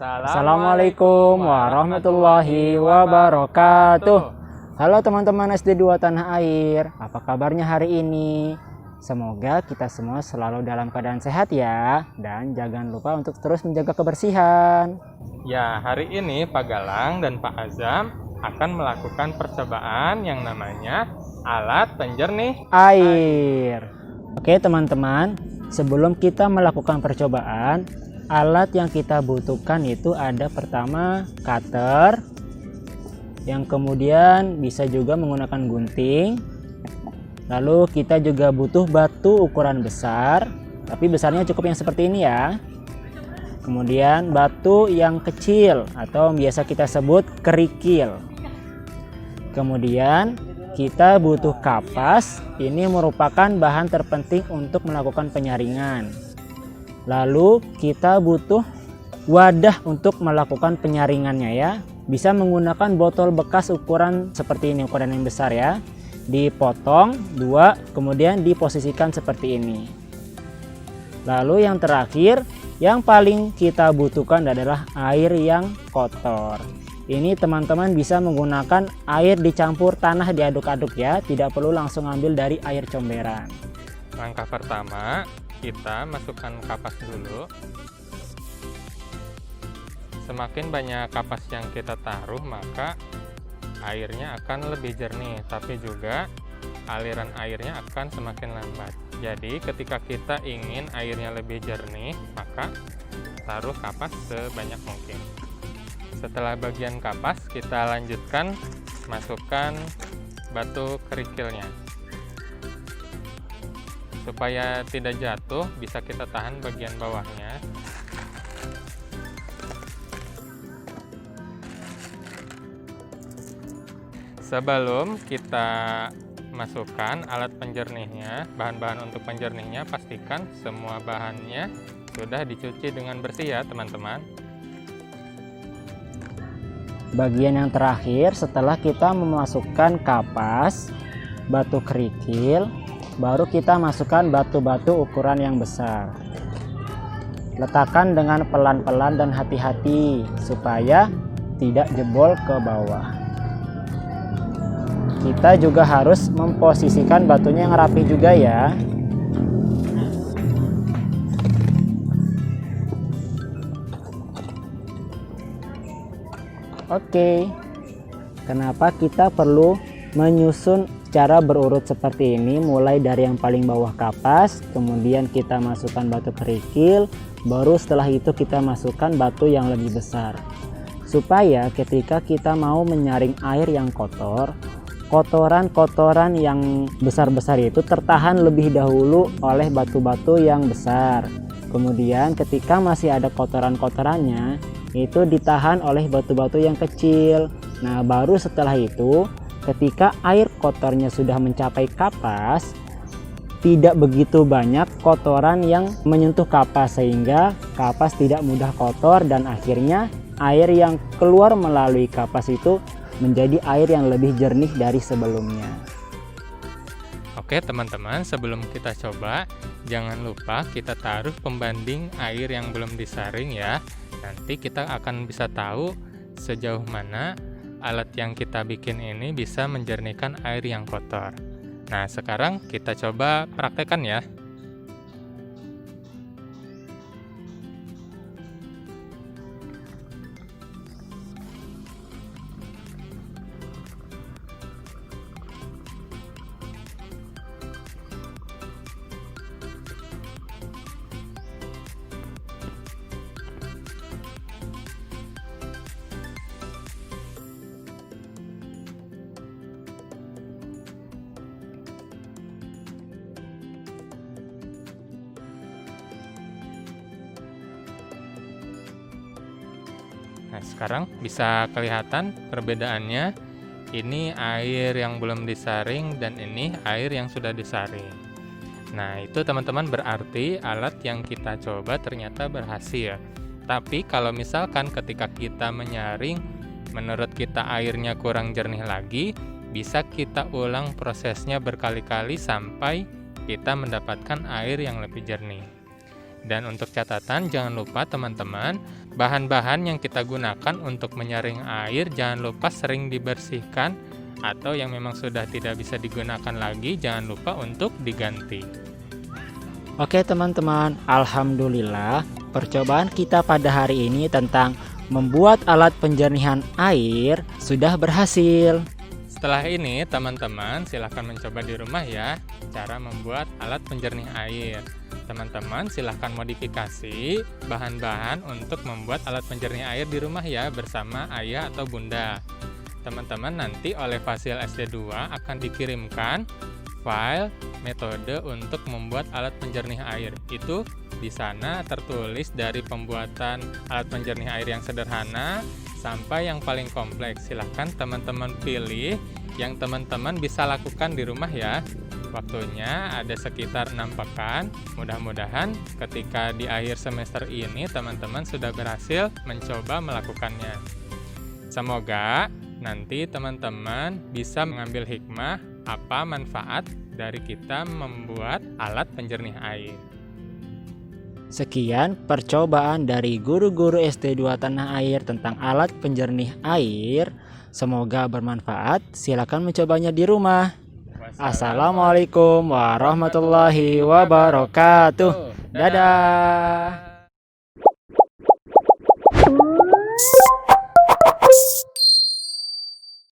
Assalamualaikum warahmatullahi wabarakatuh. Halo teman-teman SD 2 Tanah Air, apa kabarnya hari ini? Semoga kita semua selalu dalam keadaan sehat ya. Dan jangan lupa untuk terus menjaga kebersihan. Ya, hari ini Pak Galang dan Pak Azam akan melakukan percobaan yang namanya alat penjernih air. Oke teman-teman, sebelum kita melakukan percobaan, alat yang kita butuhkan itu ada pertama cutter, yang kemudian bisa juga menggunakan gunting. Lalu kita juga butuh batu ukuran besar, tapi besarnya cukup yang seperti ini ya. Kemudian batu yang kecil atau biasa kita sebut kerikil. Kemudian kita butuh kapas, ini merupakan bahan terpenting untuk melakukan penyaringan. Lalu kita butuh wadah untuk melakukan penyaringannya ya. Bisa menggunakan botol bekas ukuran seperti ini, ukuran yang besar ya. Dipotong dua, kemudian diposisikan seperti ini. Lalu yang terakhir, yang paling kita butuhkan adalah air yang kotor. Ini teman-teman bisa menggunakan air dicampur tanah diaduk-aduk ya. Tidak perlu langsung ambil dari air comberan. Langkah pertama, kita masukkan kapas dulu. Semakin banyak kapas yang kita taruh, maka airnya akan lebih jernih, tapi juga aliran airnya akan semakin lambat. Jadi ketika kita ingin airnya lebih jernih, maka taruh kapas sebanyak mungkin. Setelah bagian kapas, kita lanjutkan masukkan batu kerikilnya. Supaya tidak jatuh, bisa kita tahan bagian bawahnya. Sebelum kita masukkan alat penjernihnya, bahan-bahan untuk penjernihnya, pastikan semua bahannya sudah dicuci dengan bersih ya teman-teman. Bagian yang terakhir, setelah kita memasukkan kapas, batu kerikil, baru kita masukkan batu-batu ukuran yang besar. Letakkan dengan pelan-pelan dan hati-hati supaya tidak jebol ke bawah. Kita juga harus memposisikan batunya yang rapi juga ya. Oke, kenapa kita perlu menyusun cara berurut seperti ini, mulai dari yang paling bawah kapas, kemudian kita masukkan batu kerikil, baru setelah itu kita masukkan batu yang lebih besar. Supaya ketika kita mau menyaring air yang kotor, kotoran-kotoran yang besar-besar itu tertahan lebih dahulu oleh batu-batu yang besar. Kemudian ketika masih ada kotoran-kotorannya, itu ditahan oleh batu-batu yang kecil. Nah, baru setelah itu ketika air kotornya sudah mencapai kapas, tidak begitu banyak kotoran yang menyentuh kapas sehingga kapas tidak mudah kotor, dan akhirnya air yang keluar melalui kapas itu menjadi air yang lebih jernih dari sebelumnya. Oke teman-teman, sebelum kita coba, jangan lupa kita taruh pembanding air yang belum disaring ya. Nanti kita akan bisa tahu sejauh mana alat yang kita bikin ini bisa menjernihkan air yang kotor. Nah, sekarang kita coba praktekkan ya. Nah, sekarang bisa kelihatan perbedaannya. Ini air yang belum disaring dan ini air yang sudah disaring. Nah, itu teman-teman berarti alat yang kita coba ternyata berhasil. Tapi kalau misalkan ketika kita menyaring, menurut kita airnya kurang jernih lagi, bisa kita ulang prosesnya berkali-kali sampai kita mendapatkan air yang lebih jernih. Dan untuk catatan, jangan lupa teman-teman bahan-bahan yang kita gunakan untuk menyaring air jangan lupa sering dibersihkan, atau yang memang sudah tidak bisa digunakan lagi jangan lupa untuk diganti. Oke teman-teman, alhamdulillah percobaan kita pada hari ini tentang membuat alat penjernihan air sudah berhasil. Setelah ini teman-teman silahkan mencoba di rumah ya cara membuat alat penjernih air. Teman-teman silahkan modifikasi bahan-bahan untuk membuat alat penjernih air di rumah ya bersama ayah atau bunda. Teman-teman nanti oleh Fasil SD2 akan dikirimkan file metode untuk membuat alat penjernih air. Itu di sana tertulis dari pembuatan alat penjernih air yang sederhana sampai yang paling kompleks. Silahkan teman-teman pilih yang teman-teman bisa lakukan di rumah ya. Waktunya ada sekitar 6 pekan. Mudah-mudahan ketika di akhir semester ini teman-teman sudah berhasil mencoba melakukannya. Semoga nanti teman-teman bisa mengambil hikmah apa manfaat dari kita membuat alat penjernih air. Sekian percobaan dari guru-guru SD2 Tanah Air tentang alat penjernih air. Semoga bermanfaat. Silakan mencobanya di rumah. Assalamualaikum warahmatullahi wabarakatuh. Dadah.